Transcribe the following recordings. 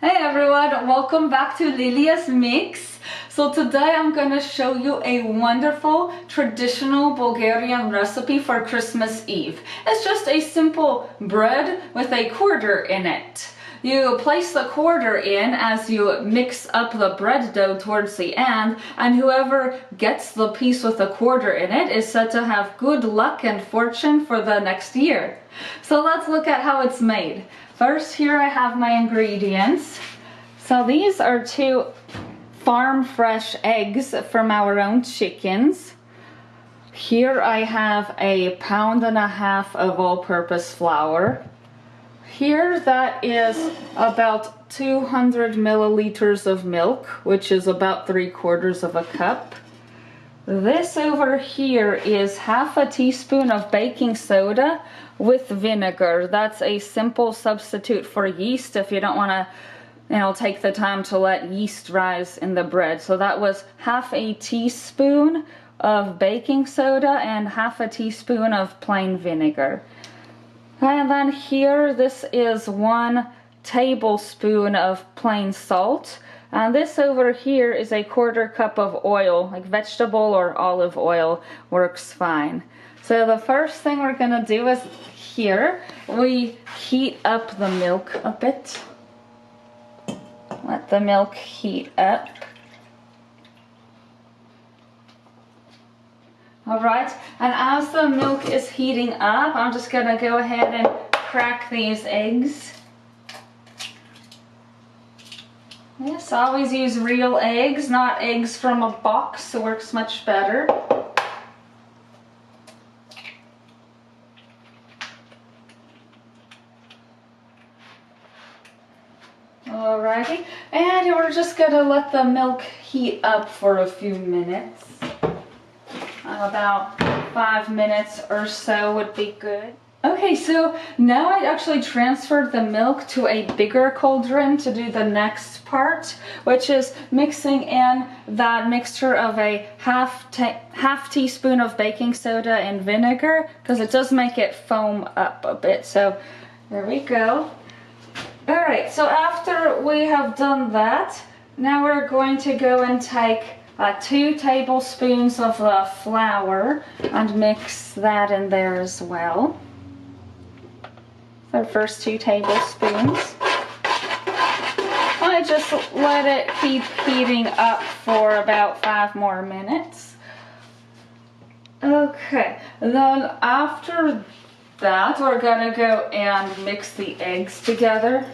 Hey everyone, welcome back to Lilia's Mix. So today I'm going to show you a wonderful traditional Bulgarian recipe for Christmas Eve. It's just a simple bread with a quarter in it. You place the quarter in as you mix up the bread dough towards the end, and whoever gets the piece with the quarter in it is said to have good luck and fortune for the next year. So let's look at how it's made. First, here I have my ingredients. So these are 2 farm fresh eggs from our own chickens. Here I have a 1.5 pounds of all-purpose flour. Here that is about 200 milliliters of milk, which is about 3/4 of a cup. This over here is 1/2 teaspoon of baking soda with vinegar. That's a simple substitute for yeast if you don't want to, take the time to let yeast rise in the bread. So that was 1/2 teaspoon of baking soda and 1/2 teaspoon of plain vinegar. And then here, this is 1 tablespoon of plain salt. And this over here is a 1/4 cup of oil, like vegetable or olive oil works fine. So the first thing we're gonna do is here, we heat up the milk a bit. Let the milk heat up. Alright, and as the milk is heating up, I'm just gonna go ahead and crack these eggs. Yes, always use real eggs, not eggs from a box. It works much better. Alrighty, and we're just gonna let the milk heat up for a few minutes. About 5 minutes or so would be good. Okay, so now I actually transferred the milk to a bigger cauldron to do the next part, which is mixing in that mixture of a half teaspoon of baking soda and vinegar, because it does make it foam up a bit. So there we go. Alright, so after we have done that, now we're going to go and take 2 tablespoons of flour and mix that in there as well. The first 2 tablespoons. I just let it keep heating up for about 5 more minutes. Okay, then after that we're gonna go and mix the eggs together.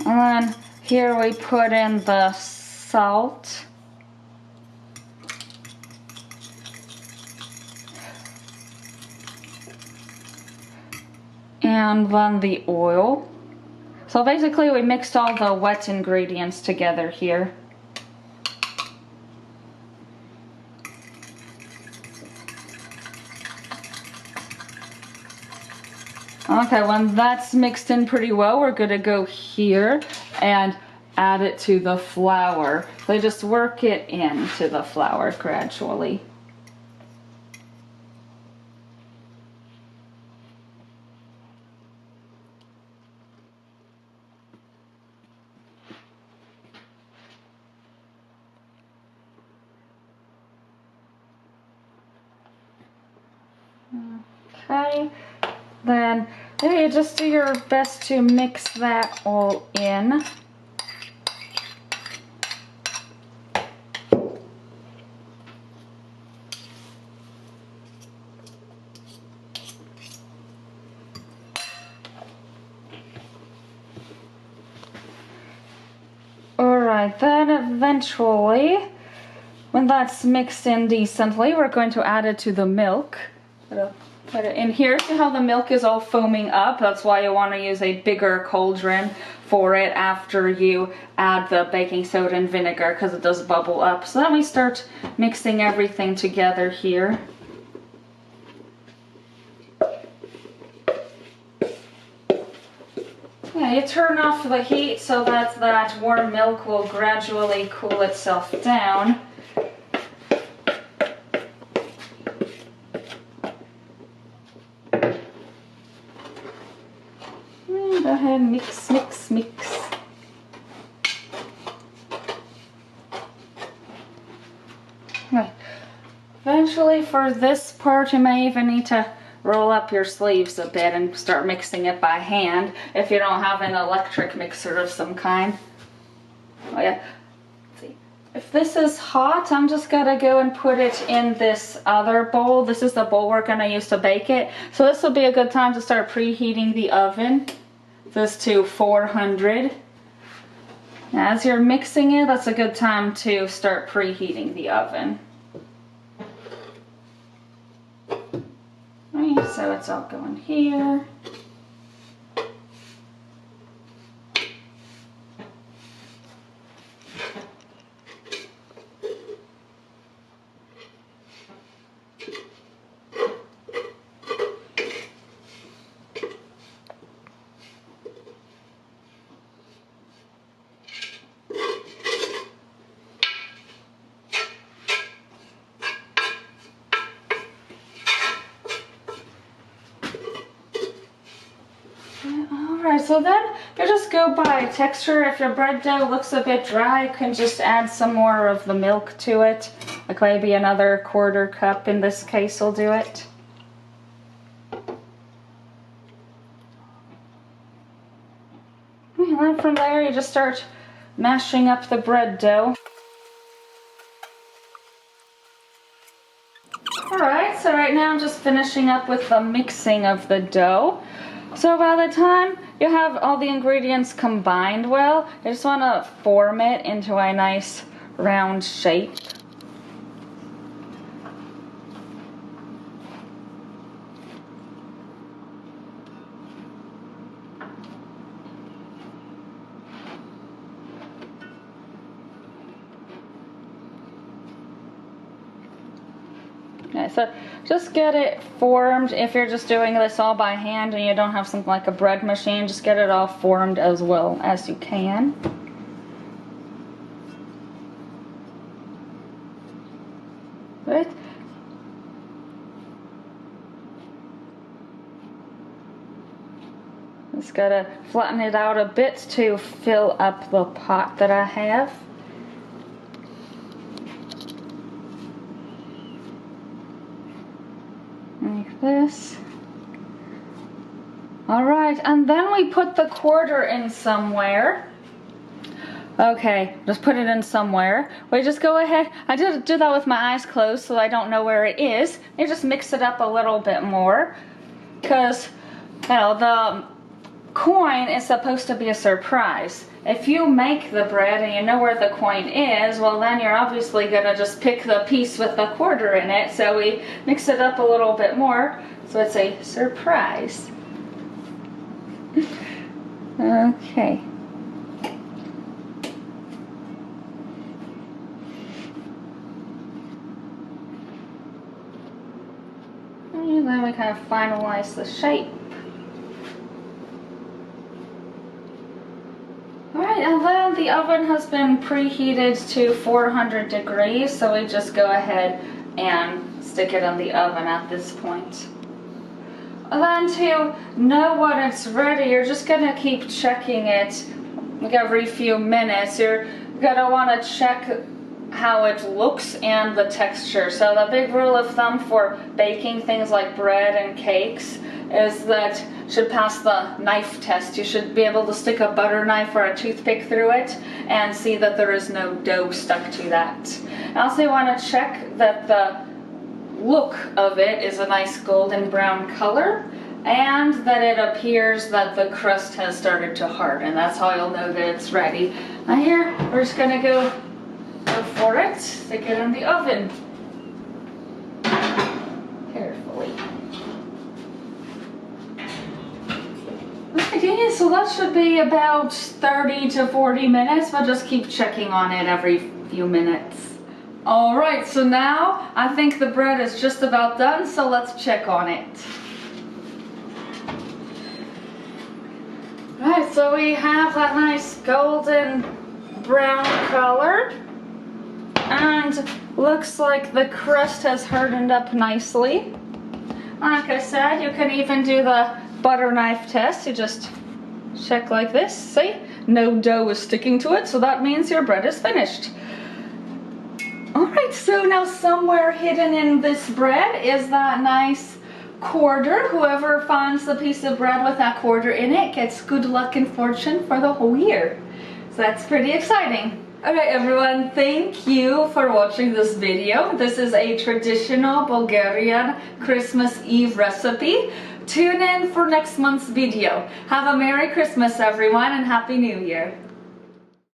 And then here we put in the salt. And then the oil. So basically we mixed all the wet ingredients together here. Okay, when that's mixed in pretty well, we're gonna go here and add it to the flour. So just work it into the flour gradually. Okay, then you just do your best to mix that all in. Alright, then eventually, when that's mixed in decently, we're going to add it to the milk. Put it in here. See how the milk is all foaming up? That's why you want to use a bigger cauldron for it after you add the baking soda and vinegar, because it does bubble up. So let me start mixing everything together here. Yeah, you turn off the heat so that that warm milk will gradually cool itself down. mix, mix, mix. Right. Eventually for this part you may even need to roll up your sleeves a bit and start mixing it by hand if you don't have an electric mixer of some kind. Oh yeah. Let's see. If this is hot, I'm just gonna go and put it in this other bowl. This is the bowl we're gonna use to bake it. So this will be a good time to start preheating the oven. This to 400. As you're mixing it, that's a good time to start preheating the oven. Right, so it's all going here. Alright, so then you just go by texture. If your bread dough looks a bit dry, you can just add some more of the milk to it. Like maybe another 1/4 cup in this case will do it. And then from there you just start mashing up the bread dough. Alright, so right now I'm just finishing up with the mixing of the dough. So by the time you have all the ingredients combined well, you just want to form it into a nice round shape. Okay, so just get it formed. If you're just doing this all by hand and you don't have something like a bread machine, just get it all formed as well as you can. Right. Just gotta flatten it out a bit to fill up the pot that I have. Like this. Alright, and then we put the 1/4 in somewhere. Okay, just put it in somewhere. We just go ahead. I did do that with my eyes closed so I don't know where it is. You just mix it up a little bit more. Because, you know, the coin is supposed to be a surprise. If you make the bread and you know where the coin is, well then you're obviously gonna just pick the piece with the 1/4 in it. So we mix it up a little bit more so it's a surprise. Okay. And then we kind of finalize the shape. Alright, and then the oven has been preheated to 400 degrees, so we just go ahead and stick it in the oven at this point. And then to know when it's ready, you're just going to keep checking it like every few minutes. You're going to want to check how it looks and the texture. So the big rule of thumb for baking things like bread and cakes is that you should pass the knife test. You should be able to stick a butter knife or a toothpick through it and see that there is no dough stuck to that. And also you want to check that the look of it is a nice golden brown color and that it appears that the crust has started to harden. That's how you'll know that it's ready. Now here, we're just gonna go for it, stick it in the oven. Carefully. Okay, so that should be about 30 to 40 minutes, but just keep checking on it every few minutes. Alright, so now I think the bread is just about done, so let's check on it. Alright, so we have that nice golden brown color. And looks like the crust has hardened up nicely. Like I said, you can even do the butter knife test. You just Check like this, see? No dough is sticking to it, so that means your bread is finished. Alright, so now somewhere hidden in this bread is that nice quarter. Whoever finds the piece of bread with that quarter in it gets good luck and fortune for the whole year. So that's pretty exciting. Alright everyone, thank you for watching this video. This is a traditional Bulgarian Christmas Eve recipe. Tune in for next month's video. Have a Merry Christmas everyone and Happy New Year.